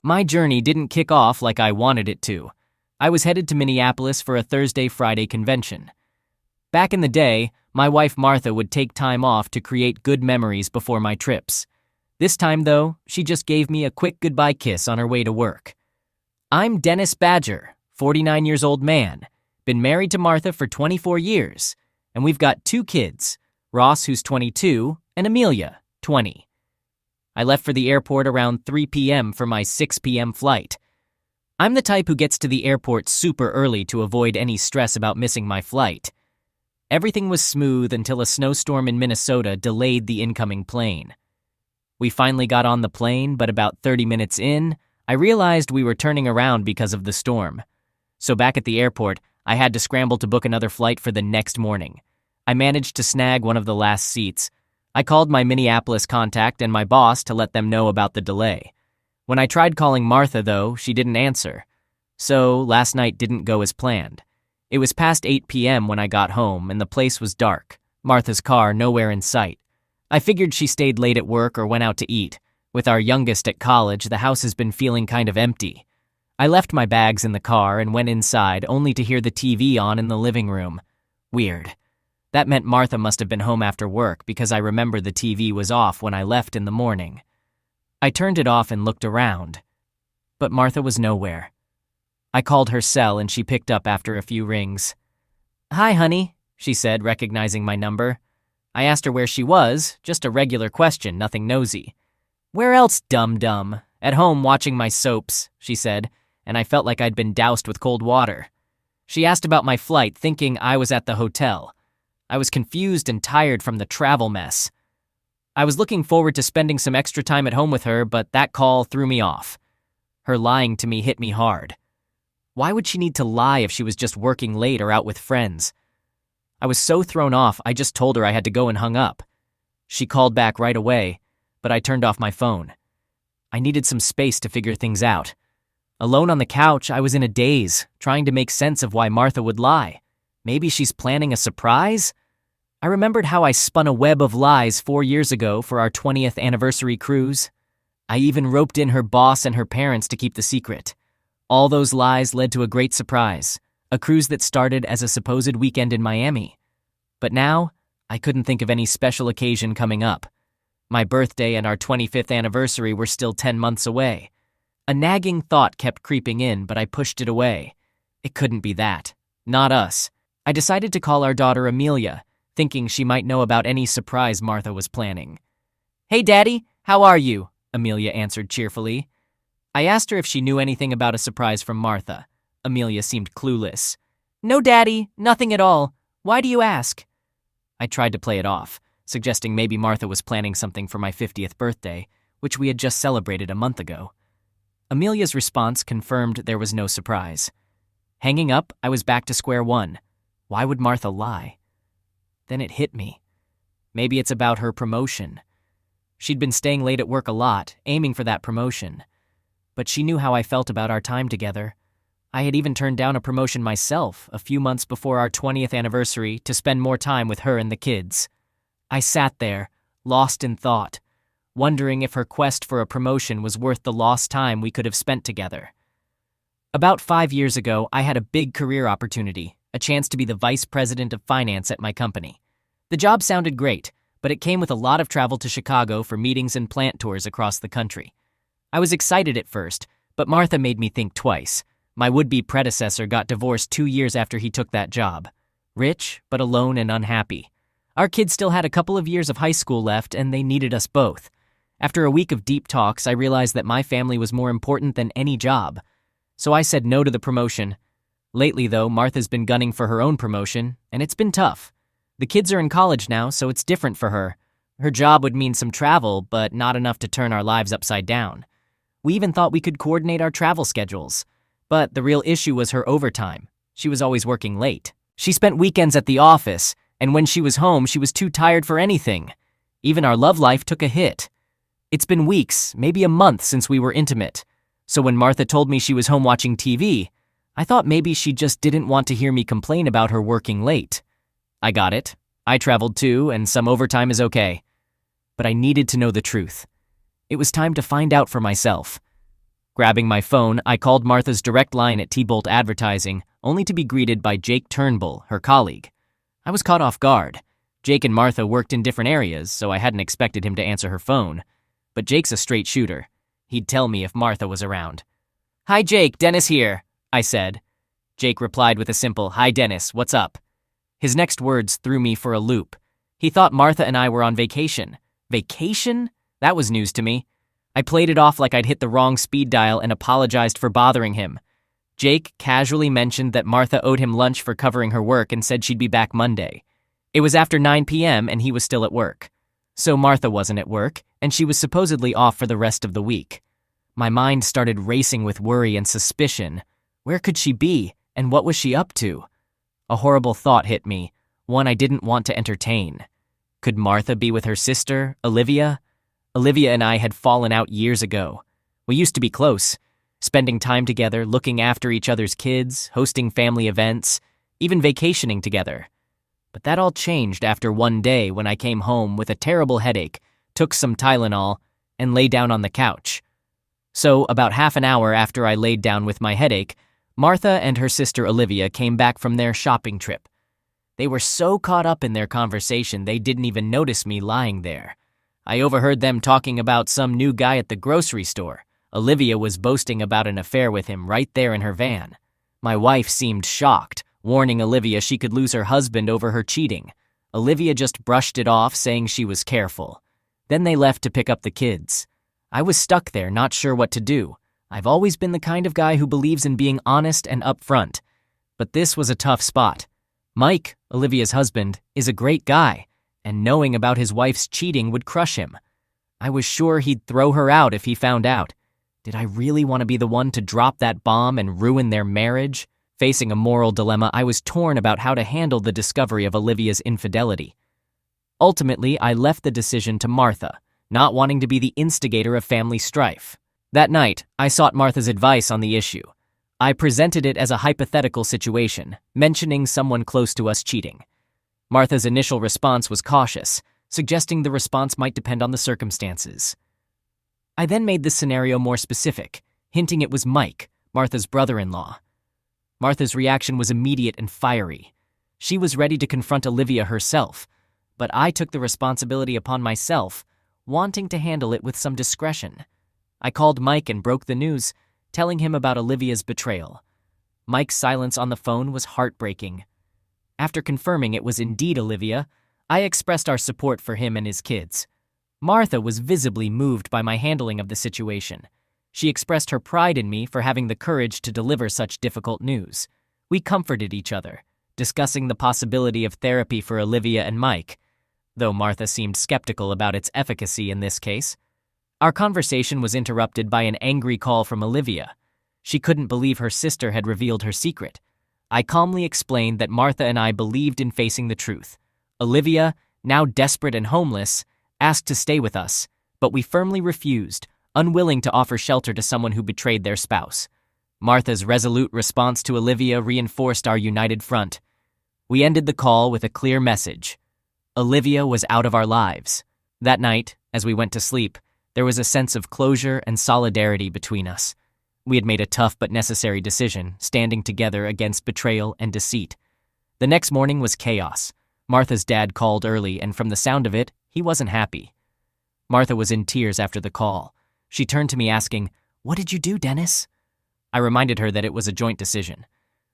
My journey didn't kick off like I wanted it to. I was headed to Minneapolis for a Thursday-Friday convention. Back in the day, my wife Martha would take time off to create good memories before my trips. This time, though, she just gave me a quick goodbye kiss on her way to work. I'm Dennis Badger, 49-years-old man, been married to Martha for 24 years, and we've got 2 kids, Ross, who's 22, and Amelia, 20. I left for the airport around 3 p.m. for my 6 p.m. flight. I'm the type who gets to the airport super early to avoid any stress about missing my flight. Everything was smooth until a snowstorm in Minnesota delayed the incoming plane. We finally got on the plane, but about 30 minutes in, I realized we were turning around because of the storm. So back at the airport, I had to scramble to book another flight for the next morning. I managed to snag one of the last seats. I called my Minneapolis contact and my boss to let them know about the delay. When I tried calling Martha, though, she didn't answer. So last night didn't go as planned. It was past 8 p.m. when I got home, and the place was dark. Martha's car nowhere in sight. I figured she stayed late at work or went out to eat. With our youngest at college, the house has been feeling kind of empty. I left my bags in the car and went inside only to hear the TV on in the living room. Weird. That meant Martha must have been home after work because I remember the TV was off when I left in the morning. I turned it off and looked around. But Martha was nowhere. I called her cell and she picked up after a few rings. "Hi, honey," she said, recognizing my number. I asked her where she was, just a regular question, nothing nosy. "Where else, dum-dum? At home watching my soaps," she said, and I felt like I'd been doused with cold water. She asked about my flight, thinking I was at the hotel. I was confused and tired from the travel mess. I was looking forward to spending some extra time at home with her, but that call threw me off. Her lying to me hit me hard. Why would she need to lie if she was just working late or out with friends? I was so thrown off, I just told her I had to go and hung up. She called back right away, but I turned off my phone. I needed some space to figure things out. Alone on the couch, I was in a daze, trying to make sense of why Martha would lie. Maybe she's planning a surprise? I remembered how I spun a web of lies 4 years ago for our 20th anniversary cruise. I even roped in her boss and her parents to keep the secret. All those lies led to a great surprise, a cruise that started as a supposed weekend in Miami. But now, I couldn't think of any special occasion coming up. My birthday and our 25th anniversary were still 10 months away. A nagging thought kept creeping in, but I pushed it away. It couldn't be that. Not us. I decided to call our daughter Amelia, thinking she might know about any surprise Martha was planning. "Hey, Daddy, how are you?" Amelia answered cheerfully. I asked her if she knew anything about a surprise from Martha. Amelia seemed clueless. "No, Daddy, nothing at all. Why do you ask?" I tried to play it off, suggesting maybe Martha was planning something for my 50th birthday, which we had just celebrated a month ago. Amelia's response confirmed there was no surprise. Hanging up, I was back to square one. Why would Martha lie? Then it hit me. Maybe it's about her promotion. She'd been staying late at work a lot, aiming for that promotion. But she knew how I felt about our time together. I had even turned down a promotion myself a few months before our 20th anniversary to spend more time with her and the kids. I sat there, lost in thought, wondering if her quest for a promotion was worth the lost time we could have spent together. About 5 years ago, I had a big career opportunity, a chance to be the vice president of finance at my company. The job sounded great, but it came with a lot of travel to Chicago for meetings and plant tours across the country. I was excited at first, but Martha made me think twice. My would-be predecessor got divorced 2 years after he took that job. Rich, but alone and unhappy. Our kids still had a couple of years of high school left, and they needed us both. After a week of deep talks, I realized that my family was more important than any job. So I said no to the promotion. Lately, though, Martha's been gunning for her own promotion, and it's been tough. The kids are in college now, so it's different for her. Her job would mean some travel, but not enough to turn our lives upside down. We even thought we could coordinate our travel schedules. But the real issue was her overtime. She was always working late. She spent weekends at the office, and when she was home, she was too tired for anything. Even our love life took a hit. It's been weeks, maybe a month since we were intimate. So when Martha told me she was home watching TV, I thought maybe she just didn't want to hear me complain about her working late. I got it. I traveled too, and some overtime is okay. But I needed to know the truth. It was time to find out for myself. Grabbing my phone, I called Martha's direct line at T-Bolt Advertising, only to be greeted by Jake Turnbull, her colleague. I was caught off guard. Jake and Martha worked in different areas, so I hadn't expected him to answer her phone. But Jake's a straight shooter. He'd tell me if Martha was around. "Hi Jake, Dennis here," I said. Jake replied with a simple, "Hi Dennis, what's up?" His next words threw me for a loop. He thought Martha and I were on vacation. Vacation? That was news to me. I played it off like I'd hit the wrong speed dial and apologized for bothering him. Jake casually mentioned that Martha owed him lunch for covering her work and said she'd be back Monday. It was after 9 p.m. and he was still at work. So Martha wasn't at work, and she was supposedly off for the rest of the week. My mind started racing with worry and suspicion. Where could she be, and what was she up to? A horrible thought hit me, one I didn't want to entertain. Could Martha be with her sister, Olivia? Olivia and I had fallen out years ago. We used to be close, spending time together, looking after each other's kids, hosting family events, even vacationing together. But that all changed after one day when I came home with a terrible headache, took some Tylenol, and lay down on the couch. So, about half an hour after I laid down with my headache, Martha and her sister Olivia came back from their shopping trip. They were so caught up in their conversation they didn't even notice me lying there. I overheard them talking about some new guy at the grocery store. Olivia was boasting about an affair with him right there in her van. My wife seemed shocked, warning Olivia she could lose her husband over her cheating. Olivia just brushed it off, saying she was careful. Then they left to pick up the kids. I was stuck there, not sure what to do. I've always been the kind of guy who believes in being honest and upfront. But this was a tough spot. Mike, Olivia's husband, is a great guy, and knowing about his wife's cheating would crush him. I was sure he'd throw her out if he found out. Did I really want to be the one to drop that bomb and ruin their marriage? Facing a moral dilemma, I was torn about how to handle the discovery of Olivia's infidelity. Ultimately, I left the decision to Martha, not wanting to be the instigator of family strife. That night, I sought Martha's advice on the issue. I presented it as a hypothetical situation, mentioning someone close to us cheating. Martha's initial response was cautious, suggesting the response might depend on the circumstances. I then made the scenario more specific, hinting it was Mike, Martha's brother-in-law. Martha's reaction was immediate and fiery. She was ready to confront Olivia herself, but I took the responsibility upon myself, wanting to handle it with some discretion. I called Mike and broke the news, telling him about Olivia's betrayal. Mike's silence on the phone was heartbreaking. After confirming it was indeed Olivia, I expressed our support for him and his kids. Martha was visibly moved by my handling of the situation. She expressed her pride in me for having the courage to deliver such difficult news. We comforted each other, discussing the possibility of therapy for Olivia and Mike, though Martha seemed skeptical about its efficacy in this case. Our conversation was interrupted by an angry call from Olivia. She couldn't believe her sister had revealed her secret. I calmly explained that Martha and I believed in facing the truth. Olivia, now desperate and homeless, asked to stay with us, but we firmly refused, unwilling to offer shelter to someone who betrayed their spouse. Martha's resolute response to Olivia reinforced our united front. We ended the call with a clear message. Olivia was out of our lives. That night, as we went to sleep, there was a sense of closure and solidarity between us. We had made a tough but necessary decision, standing together against betrayal and deceit. The next morning was chaos. Martha's dad called early, and from the sound of it, he wasn't happy. Martha was in tears after the call. She turned to me asking, "What did you do, Dennis?" I reminded her that it was a joint decision.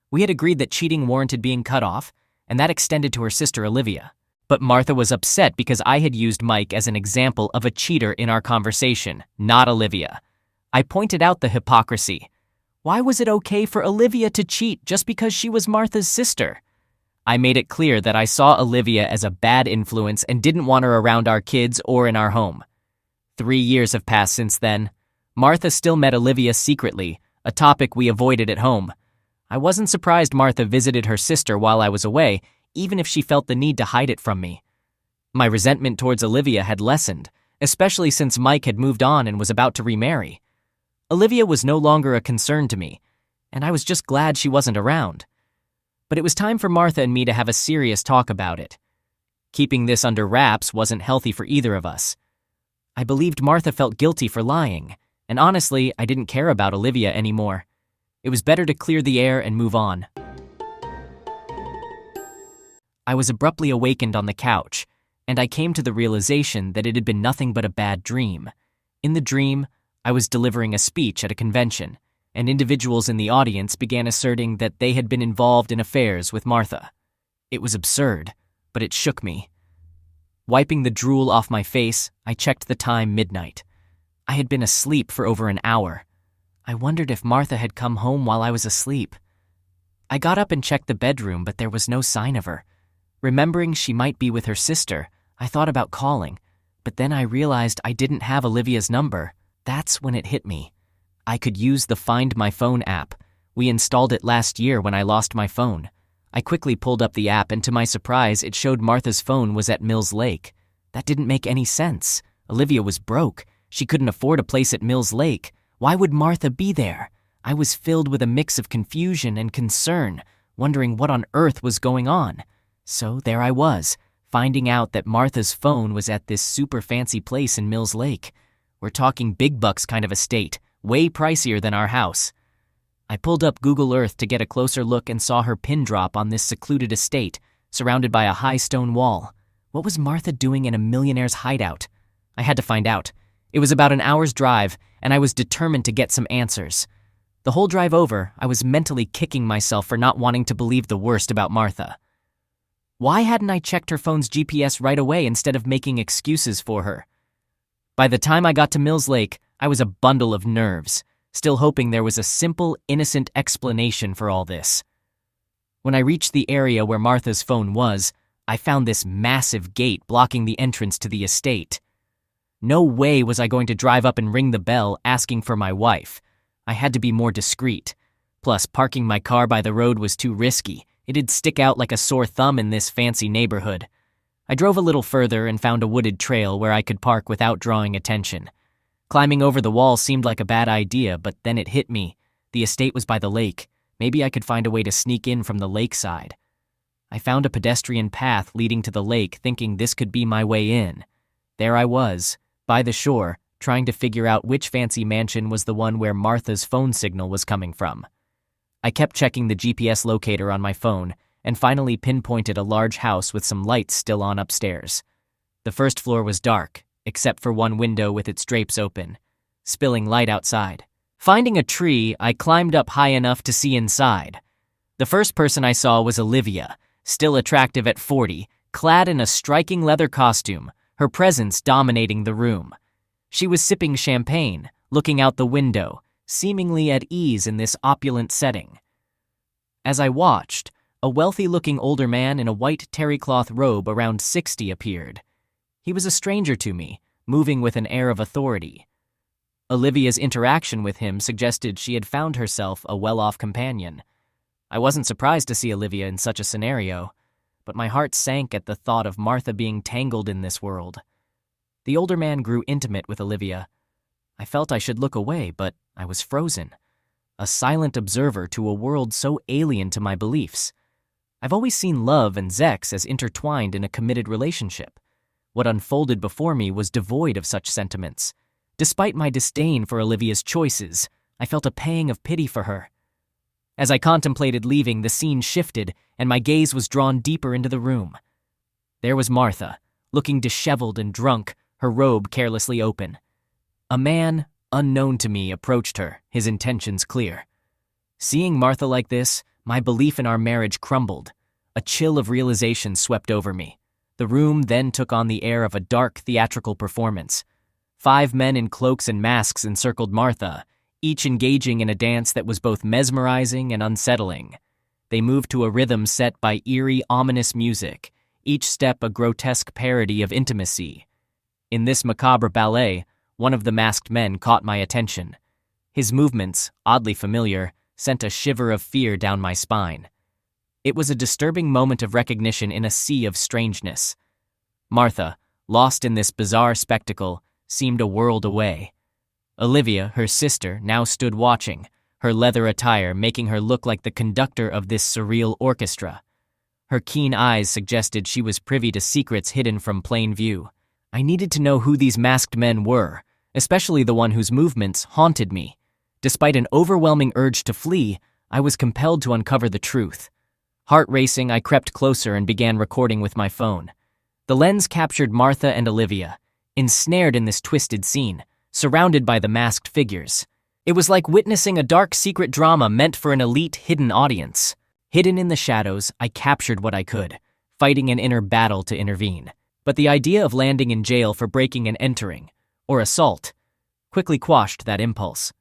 We had agreed that cheating warranted being cut off, and that extended to her sister Olivia. But Martha was upset because I had used Mike as an example of a cheater in our conversation, not Olivia. I pointed out the hypocrisy. Why was it okay for Olivia to cheat just because she was Martha's sister? I made it clear that I saw Olivia as a bad influence and didn't want her around our kids or in our home. 3 years have passed since then. Martha still met Olivia secretly, a topic we avoided at home. I wasn't surprised Martha visited her sister while I was away, even if she felt the need to hide it from me. My resentment towards Olivia had lessened, especially since Mike had moved on and was about to remarry. Olivia was no longer a concern to me, and I was just glad she wasn't around. But it was time for Martha and me to have a serious talk about it. Keeping this under wraps wasn't healthy for either of us. I believed Martha felt guilty for lying, And honestly, I didn't care about Olivia anymore. It was better to clear the air and move on. I was abruptly awakened on the couch, and I came to the realization that it had been nothing but a bad dream. In the dream, I was delivering a speech at a convention, and individuals in the audience began asserting that they had been involved in affairs with Martha. It was absurd, but it shook me. Wiping the drool off my face, I checked the time: midnight. I had been asleep for over an hour. I wondered if Martha had come home while I was asleep. I got up and checked the bedroom, but there was no sign of her. Remembering she might be with her sister, I thought about calling, but then I realized I didn't have Olivia's number. That's when it hit me. I could use the Find My Phone app. We installed it last year when I lost my phone. I quickly pulled up the app, and to my surprise, it showed Martha's phone was at Mills Lake. That didn't make any sense. Olivia was broke. She couldn't afford a place at Mills Lake. Why would Martha be there? I was filled with a mix of confusion and concern, wondering what on earth was going on. So there I was, finding out that Martha's phone was at this super fancy place in Mills Lake. We're talking big bucks kind of estate, way pricier than our house. I pulled up Google Earth to get a closer look and saw her pin drop on this secluded estate, surrounded by a high stone wall. What was Martha doing in a millionaire's hideout? I had to find out. It was about an hour's drive, and I was determined to get some answers. The whole drive over, I was mentally kicking myself for not wanting to believe the worst about Martha. Why hadn't I checked her phone's GPS right away instead of making excuses for her? By the time I got to Mills Lake, I was a bundle of nerves, still hoping there was a simple, innocent explanation for all this. When I reached the area where Martha's phone was, I found this massive gate blocking the entrance to the estate. No way was I going to drive up and ring the bell asking for my wife. I had to be more discreet. Plus, parking my car by the road was too risky. It'd stick out like a sore thumb in this fancy neighborhood. I drove a little further and found a wooded trail where I could park without drawing attention. Climbing over the wall seemed like a bad idea, but then it hit me. The estate was by the lake. Maybe I could find a way to sneak in from the lakeside. I found a pedestrian path leading to the lake, thinking this could be my way in. There I was, by the shore, trying to figure out which fancy mansion was the one where Martha's phone signal was coming from. I kept checking the GPS locator on my phone and finally pinpointed a large house with some lights still on upstairs. The first floor was dark, except for one window with its drapes open, spilling light outside. Finding a tree, I climbed up high enough to see inside. The first person I saw was Olivia, still attractive at 40, clad in a striking leather costume, her presence dominating the room. She was sipping champagne, looking out the window, seemingly at ease in this opulent setting. As I watched, a wealthy-looking older man in a white terrycloth robe around 60 appeared. He was a stranger to me, moving with an air of authority. Olivia's interaction with him suggested she had found herself a well-off companion. I wasn't surprised to see Olivia in such a scenario, but my heart sank at the thought of Martha being tangled in this world. The older man grew intimate with Olivia. I felt I should look away, but I was frozen, a silent observer to a world so alien to my beliefs. I've always seen love and sex as intertwined in a committed relationship. What unfolded before me was devoid of such sentiments. Despite my disdain for Olivia's choices, I felt a pang of pity for her. As I contemplated leaving, the scene shifted, and my gaze was drawn deeper into the room. There was Martha, looking disheveled and drunk, her robe carelessly open. A man, unknown to me, approached her, his intentions clear. Seeing Martha like this, my belief in our marriage crumbled. A chill of realization swept over me. The room then took on the air of a dark theatrical performance. 5 men in cloaks and masks encircled Martha, each engaging in a dance that was both mesmerizing and unsettling. They moved to a rhythm set by eerie, ominous music, each step a grotesque parody of intimacy. In this macabre ballet, one of the masked men caught my attention. His movements, oddly familiar, sent a shiver of fear down my spine. It was a disturbing moment of recognition in a sea of strangeness. Martha, lost in this bizarre spectacle, seemed a world away. Olivia, her sister, now stood watching, her leather attire making her look like the conductor of this surreal orchestra. Her keen eyes suggested she was privy to secrets hidden from plain view. I needed to know who these masked men were. especially the one whose movements haunted me. Despite an overwhelming urge to flee, I was compelled to uncover the truth. Heart racing, I crept closer and began recording with my phone. The lens captured Martha and Olivia, ensnared in this twisted scene, surrounded by the masked figures. It was like witnessing a dark secret drama meant for an elite hidden audience. Hidden in the shadows, I captured what I could, fighting an inner battle to intervene. But the idea of landing in jail for breaking and entering, or assault, quickly quashed that impulse.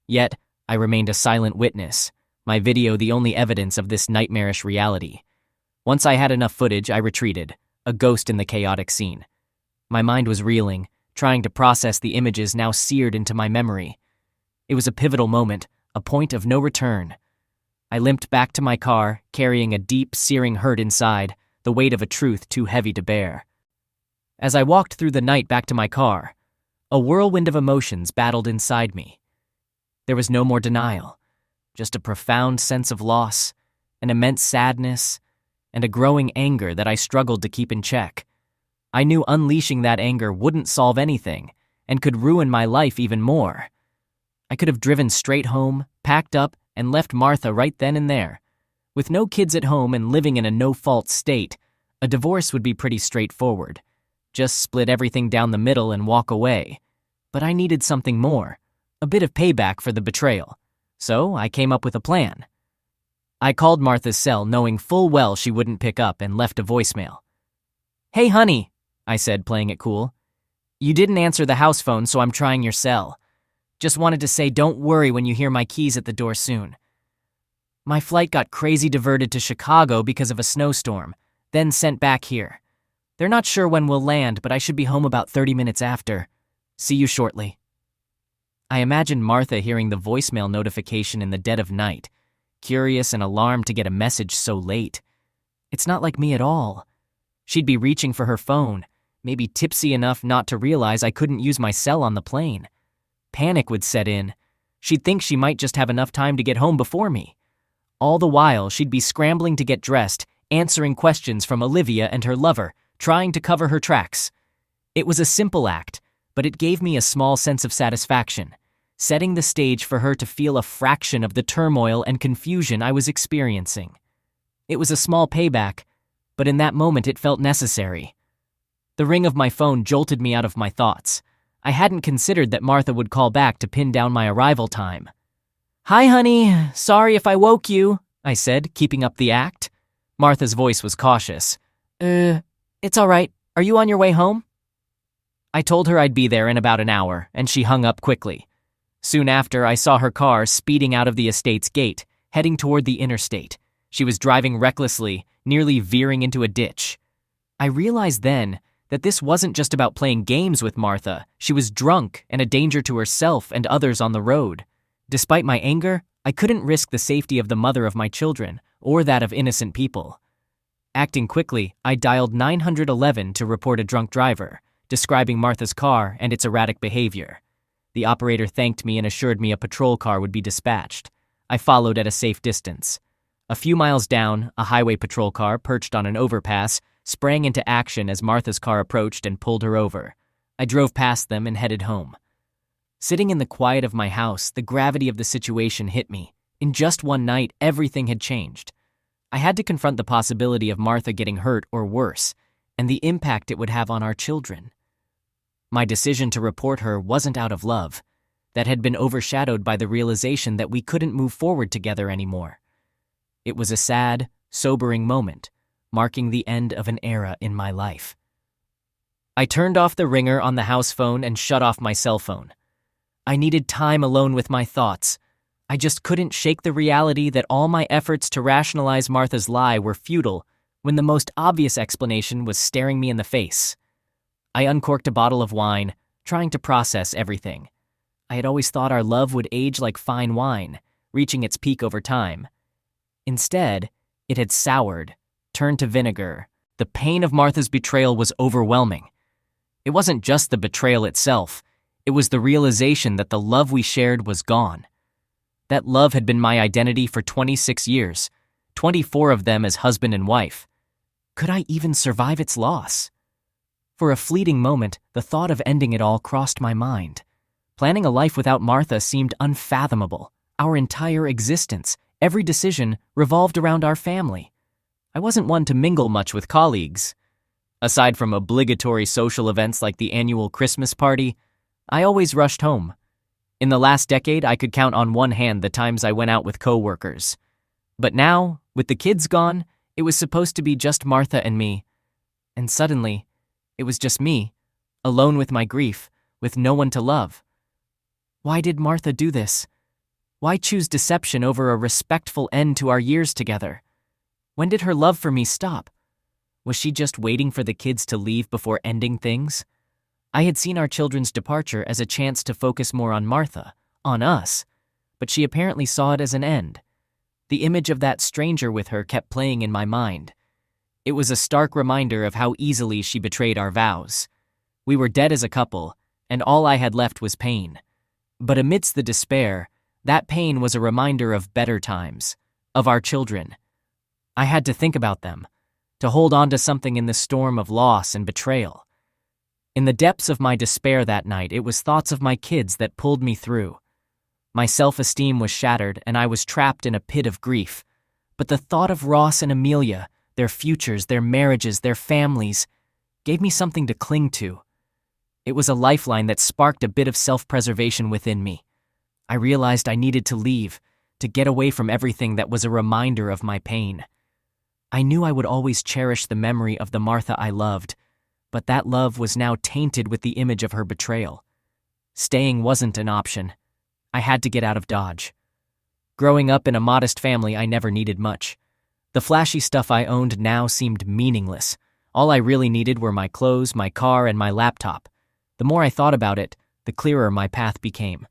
Yet, I remained a silent witness, my video the only evidence of this nightmarish reality. Once I had enough footage, I retreated, a ghost in the chaotic scene. My mind was reeling, trying to process the images now seared into my memory. It was a pivotal moment, a point of no return. I limped back to my car, carrying a deep, searing hurt inside, the weight of a truth too heavy to bear. As I walked through the night back to my car, a whirlwind of emotions battled inside me. There was no more denial, just a profound sense of loss, an immense sadness, and a growing anger that I struggled to keep in check. I knew unleashing that anger wouldn't solve anything, and could ruin my life even more. I could have driven straight home, packed up, and left Martha right then and there. With no kids at home and living in a no-fault state, a divorce would be pretty straightforward. Just split everything down the middle and walk away. But I needed something more, a bit of payback for the betrayal. So I came up with a plan. I called Martha's cell knowing full well she wouldn't pick up and left a voicemail. "Hey honey," I said, playing it cool. "You didn't answer the house phone, so I'm trying your cell. Just wanted to say don't worry when you hear my keys at the door soon. My flight got crazy diverted to Chicago because of a snowstorm, then sent back here. They're not sure when we'll land, but I should be home about 30 minutes after. See you shortly." I imagined Martha hearing the voicemail notification in the dead of night, curious and alarmed to get a message so late. It's not like me at all. She'd be reaching for her phone, maybe tipsy enough not to realize I couldn't use my cell on the plane. Panic would set in. She'd think she might just have enough time to get home before me. All the while, she'd be scrambling to get dressed, answering questions from Olivia and her lover, trying to cover her tracks. It was a simple act, but it gave me a small sense of satisfaction, setting the stage for her to feel a fraction of the turmoil and confusion I was experiencing. It was a small payback, but in that moment it felt necessary. The ring of my phone jolted me out of my thoughts. I hadn't considered that Martha would call back to pin down my arrival time. "Hi, honey. Sorry if I woke you," I said, keeping up the act. Martha's voice was cautious. It's all right. Are you on your way home?" I told her I'd be there in about an hour, and she hung up quickly. Soon after, I saw her car speeding out of the estate's gate, heading toward the interstate. She was driving recklessly, nearly veering into a ditch. I realized then that this wasn't just about playing games with Martha. She was drunk and a danger to herself and others on the road. Despite my anger, I couldn't risk the safety of the mother of my children or that of innocent people. Acting quickly, I dialed 911 to report a drunk driver, describing Martha's car and its erratic behavior. The operator thanked me and assured me a patrol car would be dispatched. I followed at a safe distance. A few miles down, a highway patrol car perched on an overpass sprang into action as Martha's car approached and pulled her over. I drove past them and headed home. Sitting in the quiet of my house, the gravity of the situation hit me. In just one night, everything had changed. I had to confront the possibility of Martha getting hurt or worse, and the impact it would have on our children. My decision to report her wasn't out of love. That had been overshadowed by the realization that we couldn't move forward together anymore. It was a sad, sobering moment, marking the end of an era in my life. I turned off the ringer on the house phone and shut off my cell phone. I needed time alone with my thoughts. I just couldn't shake the reality that all my efforts to rationalize Martha's lie were futile when the most obvious explanation was staring me in the face. I uncorked a bottle of wine, trying to process everything. I had always thought our love would age like fine wine, reaching its peak over time. Instead, it had soured, turned to vinegar. The pain of Martha's betrayal was overwhelming. It wasn't just the betrayal itself. It was the realization that the love we shared was gone. That love had been my identity for 26 years, 24 of them as husband and wife. Could I even survive its loss? For a fleeting moment, the thought of ending it all crossed my mind. Planning a life without Martha seemed unfathomable. Our entire existence, every decision, revolved around our family. I wasn't one to mingle much with colleagues. Aside from obligatory social events like the annual Christmas party, I always rushed home. In the last decade, I could count on one hand the times I went out with coworkers. But now, with the kids gone, it was supposed to be just Martha and me. And suddenly, it was just me, alone with my grief, with no one to love. Why did Martha do this? Why choose deception over a respectful end to our years together? When did her love for me stop? Was she just waiting for the kids to leave before ending things? I had seen our children's departure as a chance to focus more on Martha, on us, but she apparently saw it as an end. The image of that stranger with her kept playing in my mind. It was a stark reminder of how easily she betrayed our vows. We were dead as a couple, and all I had left was pain. But amidst the despair, that pain was a reminder of better times, of our children. I had to think about them, to hold on to something in the storm of loss and betrayal. In the depths of my despair that night, it was thoughts of my kids that pulled me through. My self-esteem was shattered, and I was trapped in a pit of grief. But the thought of Ross and Amelia, their futures, their marriages, their families, gave me something to cling to. It was a lifeline that sparked a bit of self-preservation within me. I realized I needed to leave, to get away from everything that was a reminder of my pain. I knew I would always cherish the memory of the Martha I loved, but that love was now tainted with the image of her betrayal. Staying wasn't an option. I had to get out of Dodge. Growing up in a modest family, I never needed much. The flashy stuff I owned now seemed meaningless. All I really needed were my clothes, my car, and my laptop. The more I thought about it, the clearer my path became.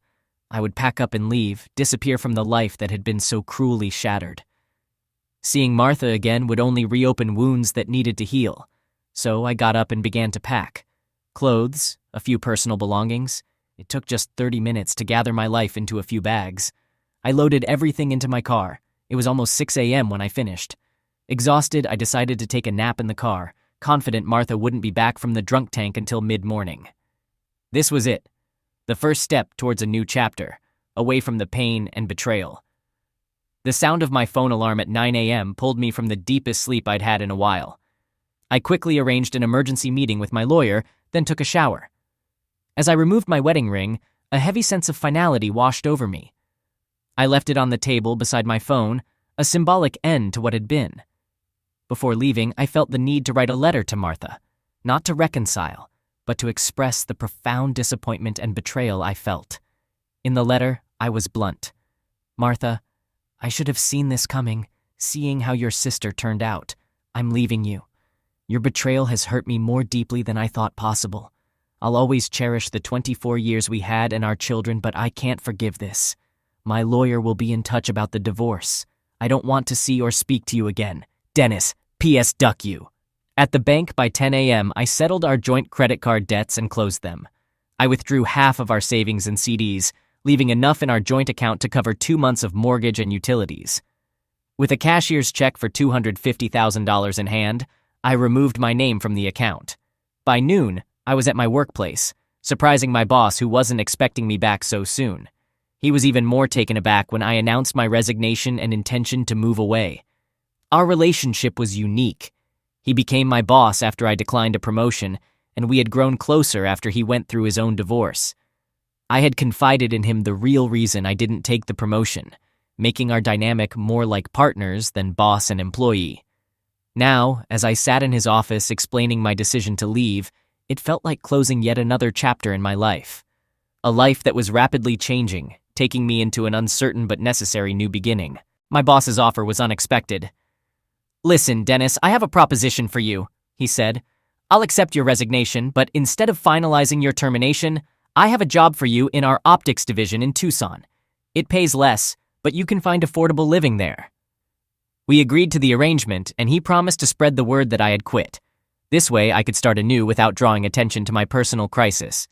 I would pack up and leave, disappear from the life that had been so cruelly shattered. Seeing Martha again would only reopen wounds that needed to heal. So I got up and began to pack. Clothes, a few personal belongings. It took just 30 minutes to gather my life into a few bags. I loaded everything into my car. It was almost 6 a.m. when I finished. Exhausted, I decided to take a nap in the car, confident Martha wouldn't be back from the drunk tank until mid-morning. This was it. The first step towards a new chapter, away from the pain and betrayal. The sound of my phone alarm at 9 a.m. pulled me from the deepest sleep I'd had in a while. I quickly arranged an emergency meeting with my lawyer, then took a shower. As I removed my wedding ring, a heavy sense of finality washed over me. I left it on the table beside my phone, a symbolic end to what had been. Before leaving, I felt the need to write a letter to Martha, not to reconcile, but to express the profound disappointment and betrayal I felt. In the letter, I was blunt. Martha, I should have seen this coming, seeing how your sister turned out. I'm leaving you. Your betrayal has hurt me more deeply than I thought possible. I'll always cherish the 24 years we had and our children, but I can't forgive this. My lawyer will be in touch about the divorce. I don't want to see or speak to you again. Dennis, P.S. Duck you. At the bank by 10 a.m., I settled our joint credit card debts and closed them. I withdrew half of our savings and CDs, leaving enough in our joint account to cover 2 months of mortgage and utilities. With a cashier's check for $250,000 in hand, I removed my name from the account. By noon, I was at my workplace, surprising my boss who wasn't expecting me back so soon. He was even more taken aback when I announced my resignation and intention to move away. Our relationship was unique. He became my boss after I declined a promotion, and we had grown closer after he went through his own divorce. I had confided in him the real reason I didn't take the promotion, making our dynamic more like partners than boss and employee. Now, as I sat in his office explaining my decision to leave, it felt like closing yet another chapter in my life. A life that was rapidly changing, taking me into an uncertain but necessary new beginning. My boss's offer was unexpected. "Listen, Dennis, I have a proposition for you," he said. "I'll accept your resignation, but instead of finalizing your termination, I have a job for you in our optics division in Tucson. It pays less, but you can find affordable living there." We agreed to the arrangement, and he promised to spread the word that I had quit. This way, I could start anew without drawing attention to my personal crisis.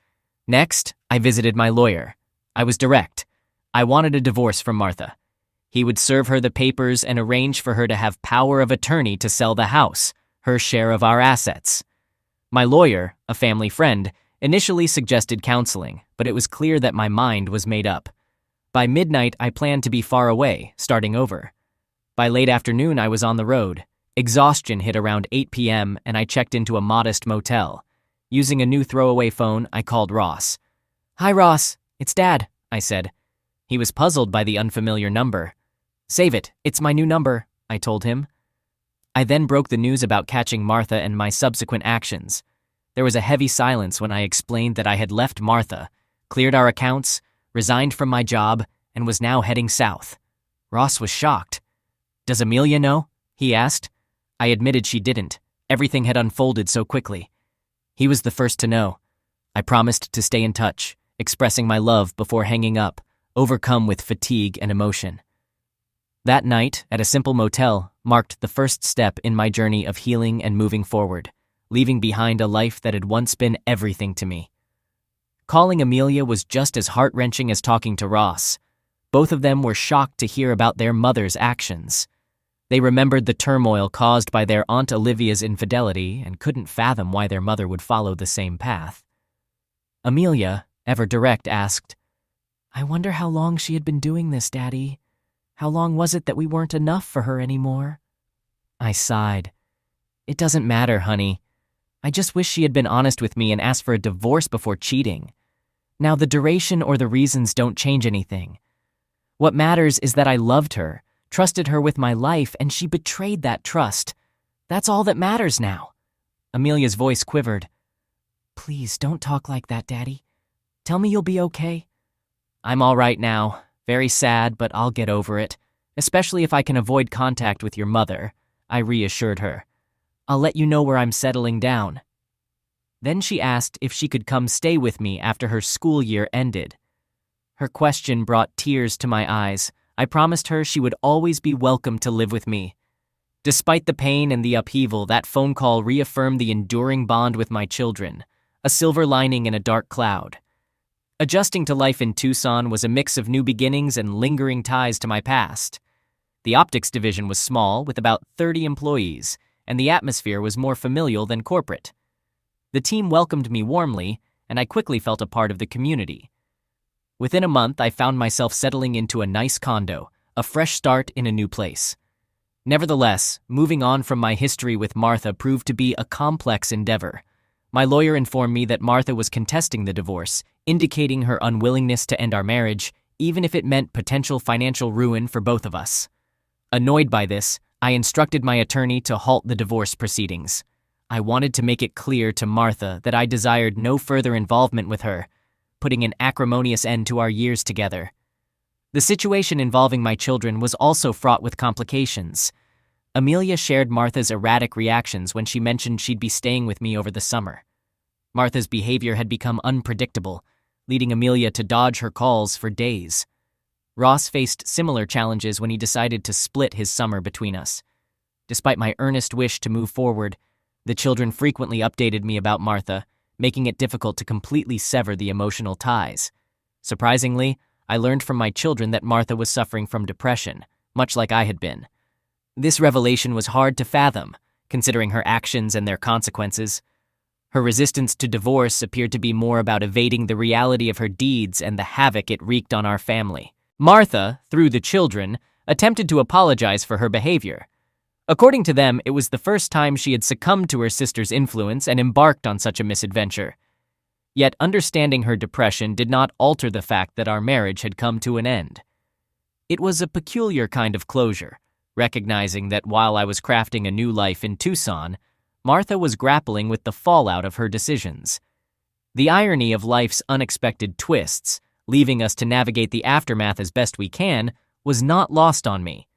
Next, I visited my lawyer. I was direct. I wanted a divorce from Martha. He would serve her the papers and arrange for her to have power of attorney to sell the house, her share of our assets. My lawyer, a family friend, initially suggested counseling, but it was clear that my mind was made up. By midnight, I planned to be far away, starting over. By late afternoon, I was on the road. Exhaustion hit around 8 p.m., and I checked into a modest motel. Using a new throwaway phone, I called Ross. "Hi, Ross. It's Dad," I said. He was puzzled by the unfamiliar number. "Save it. It's my new number," I told him. I then broke the news about catching Martha and my subsequent actions. There was a heavy silence when I explained that I had left Martha, cleared our accounts, resigned from my job, and was now heading south. Ross was shocked. "Does Amelia know?" he asked. I admitted she didn't. Everything had unfolded so quickly. He was the first to know. I promised to stay in touch, expressing my love before hanging up, overcome with fatigue and emotion. That night, at a simple motel, marked the first step in my journey of healing and moving forward, leaving behind a life that had once been everything to me. Calling Amelia was just as heart-wrenching as talking to Ross. Both of them were shocked to hear about their mother's actions. They remembered the turmoil caused by their Aunt Olivia's infidelity and couldn't fathom why their mother would follow the same path. Amelia, ever direct, asked, "I wonder how long she had been doing this, Daddy. How long was it that we weren't enough for her anymore?" I sighed. "It doesn't matter, honey. I just wish she had been honest with me and asked for a divorce before cheating. Now, the duration or the reasons don't change anything. What matters is that I loved her, trusted her with my life, and she betrayed that trust. That's all that matters now." Amelia's voice quivered. "Please don't talk like that, Daddy. Tell me you'll be okay." "I'm all right now. Very sad, but I'll get over it, especially if I can avoid contact with your mother," I reassured her. "I'll let you know where I'm settling down." Then she asked if she could come stay with me after her school year ended. Her question brought tears to my eyes. I promised her she would always be welcome to live with me. Despite the pain and the upheaval, that phone call reaffirmed the enduring bond with my children, a silver lining in a dark cloud. Adjusting to life in Tucson was a mix of new beginnings and lingering ties to my past. The optics division was small, with about 30 employees, and the atmosphere was more familial than corporate. The team welcomed me warmly, and I quickly felt a part of the community. Within a month, I found myself settling into a nice condo, a fresh start in a new place. Nevertheless, moving on from my history with Martha proved to be a complex endeavor. My lawyer informed me that Martha was contesting the divorce, indicating her unwillingness to end our marriage, even if it meant potential financial ruin for both of us. Annoyed by this, I instructed my attorney to halt the divorce proceedings. I wanted to make it clear to Martha that I desired no further involvement with her, putting an acrimonious end to our years together. The situation involving my children was also fraught with complications. Amelia shared Martha's erratic reactions when she mentioned she'd be staying with me over the summer. Martha's behavior had become unpredictable, leading Amelia to dodge her calls for days. Ross faced similar challenges when he decided to split his summer between us. Despite my earnest wish to move forward, the children frequently updated me about Martha, making it difficult to completely sever the emotional ties. Surprisingly, I learned from my children that Martha was suffering from depression, much like I had been. This revelation was hard to fathom, considering her actions and their consequences. Her resistance to divorce appeared to be more about evading the reality of her deeds and the havoc it wreaked on our family. Martha, through the children, attempted to apologize for her behavior. According to them, it was the first time she had succumbed to her sister's influence and embarked on such a misadventure. Yet understanding her depression did not alter the fact that our marriage had come to an end. It was a peculiar kind of closure, recognizing that while I was crafting a new life in Tucson, Martha was grappling with the fallout of her decisions. The irony of life's unexpected twists, leaving us to navigate the aftermath as best we can, was not lost on me.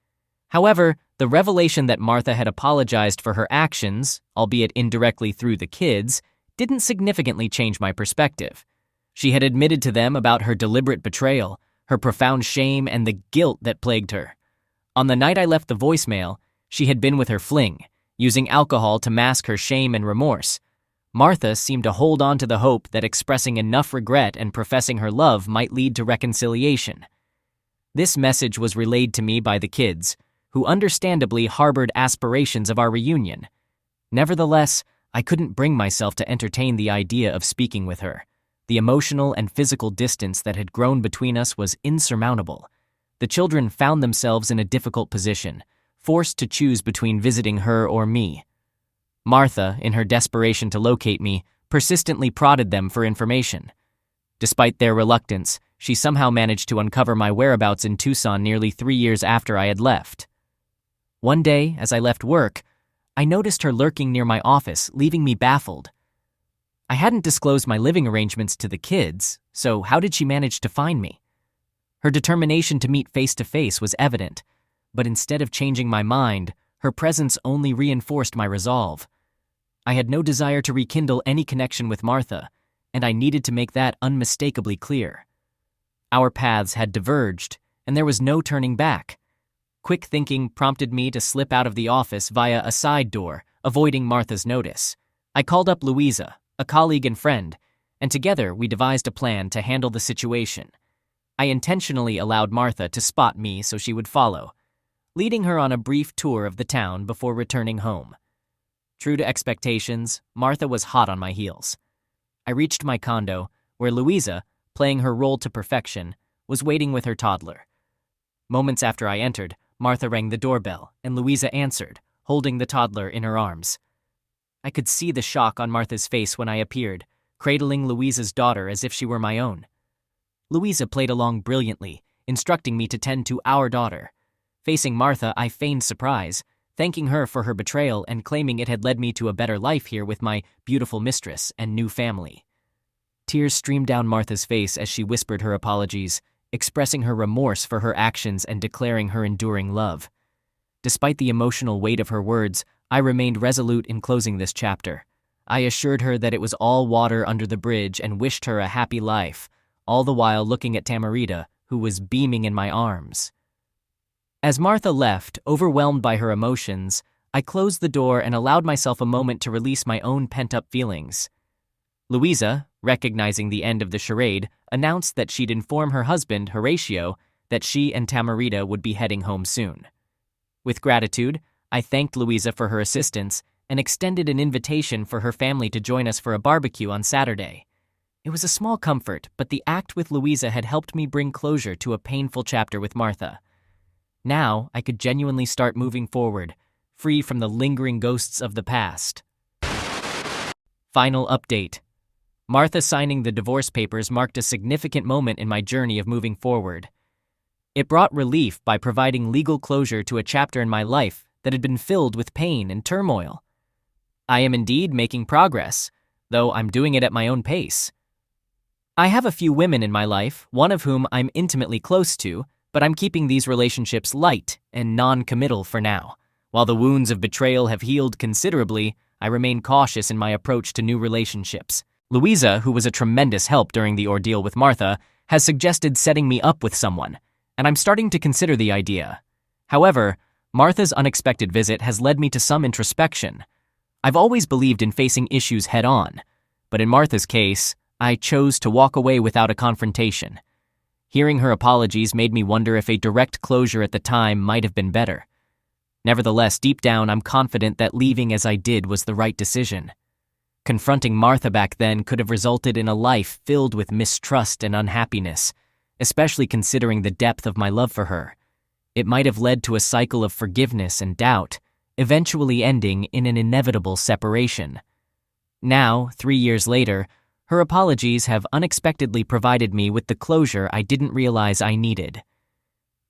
However, the revelation that Martha had apologized for her actions, albeit indirectly through the kids, didn't significantly change my perspective. She had admitted to them about her deliberate betrayal, her profound shame, and the guilt that plagued her. On the night I left the voicemail, she had been with her fling, using alcohol to mask her shame and remorse. Martha seemed to hold on to the hope that expressing enough regret and professing her love might lead to reconciliation. This message was relayed to me by the kids, who understandably harbored aspirations of our reunion. Nevertheless, I couldn't bring myself to entertain the idea of speaking with her. The emotional and physical distance that had grown between us was insurmountable. The children found themselves in a difficult position, forced to choose between visiting her or me. Martha, in her desperation to locate me, persistently prodded them for information. Despite their reluctance, she somehow managed to uncover my whereabouts in Tucson nearly 3 years after I had left. One day, as I left work, I noticed her lurking near my office, leaving me baffled. I hadn't disclosed my living arrangements to the kids, so how did she manage to find me? Her determination to meet face to face was evident, but instead of changing my mind, her presence only reinforced my resolve. I had no desire to rekindle any connection with Martha, and I needed to make that unmistakably clear. Our paths had diverged, and there was no turning back. Quick thinking prompted me to slip out of the office via a side door, avoiding Martha's notice. I called up Louisa, a colleague and friend, and together we devised a plan to handle the situation. I intentionally allowed Martha to spot me so she would follow, leading her on a brief tour of the town before returning home. True to expectations, Martha was hot on my heels. I reached my condo, where Louisa, playing her role to perfection, was waiting with her toddler. Moments after I entered, Martha rang the doorbell, and Louisa answered, holding the toddler in her arms. I could see the shock on Martha's face when I appeared, cradling Louisa's daughter as if she were my own. Louisa played along brilliantly, instructing me to tend to our daughter. Facing Martha, I feigned surprise, thanking her for her betrayal and claiming it had led me to a better life here with my beautiful mistress and new family. Tears streamed down Martha's face as she whispered her apologies, expressing her remorse for her actions and declaring her enduring love. Despite the emotional weight of her words, I remained resolute in closing this chapter. I assured her that it was all water under the bridge and wished her a happy life, all the while looking at Tamarita, who was beaming in my arms. As Martha left, overwhelmed by her emotions, I closed the door and allowed myself a moment to release my own pent-up feelings. Louisa, recognizing the end of the charade, announced that she'd inform her husband, Horatio, that she and Tamarita would be heading home soon. With gratitude, I thanked Louisa for her assistance and extended an invitation for her family to join us for a barbecue on Saturday. It was a small comfort, but the act with Louisa had helped me bring closure to a painful chapter with Martha. Now I could genuinely start moving forward, free from the lingering ghosts of the past. Final update. Martha signing the divorce papers marked a significant moment in my journey of moving forward. It brought relief by providing legal closure to a chapter in my life that had been filled with pain and turmoil. I am indeed making progress, though I'm doing it at my own pace. I have a few women in my life, one of whom I'm intimately close to, but I'm keeping these relationships light and non-committal for now. While the wounds of betrayal have healed considerably, I remain cautious in my approach to new relationships. Louisa, who was a tremendous help during the ordeal with Martha, has suggested setting me up with someone, and I'm starting to consider the idea. However, Martha's unexpected visit has led me to some introspection. I've always believed in facing issues head-on, but in Martha's case, I chose to walk away without a confrontation. Hearing her apologies made me wonder if a direct closure at the time might have been better. Nevertheless, deep down, I'm confident that leaving as I did was the right decision. Confronting Martha back then could have resulted in a life filled with mistrust and unhappiness, especially considering the depth of my love for her. It might have led to a cycle of forgiveness and doubt, eventually ending in an inevitable separation. Now, 3 years later, her apologies have unexpectedly provided me with the closure I didn't realize I needed.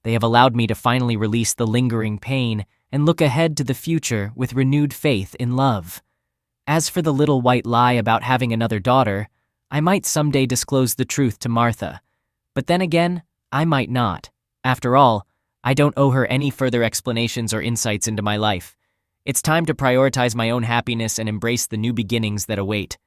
They have allowed me to finally release the lingering pain and look ahead to the future with renewed faith in love. As for the little white lie about having another daughter, I might someday disclose the truth to Martha. But then again, I might not. After all, I don't owe her any further explanations or insights into my life. It's time to prioritize my own happiness and embrace the new beginnings that await.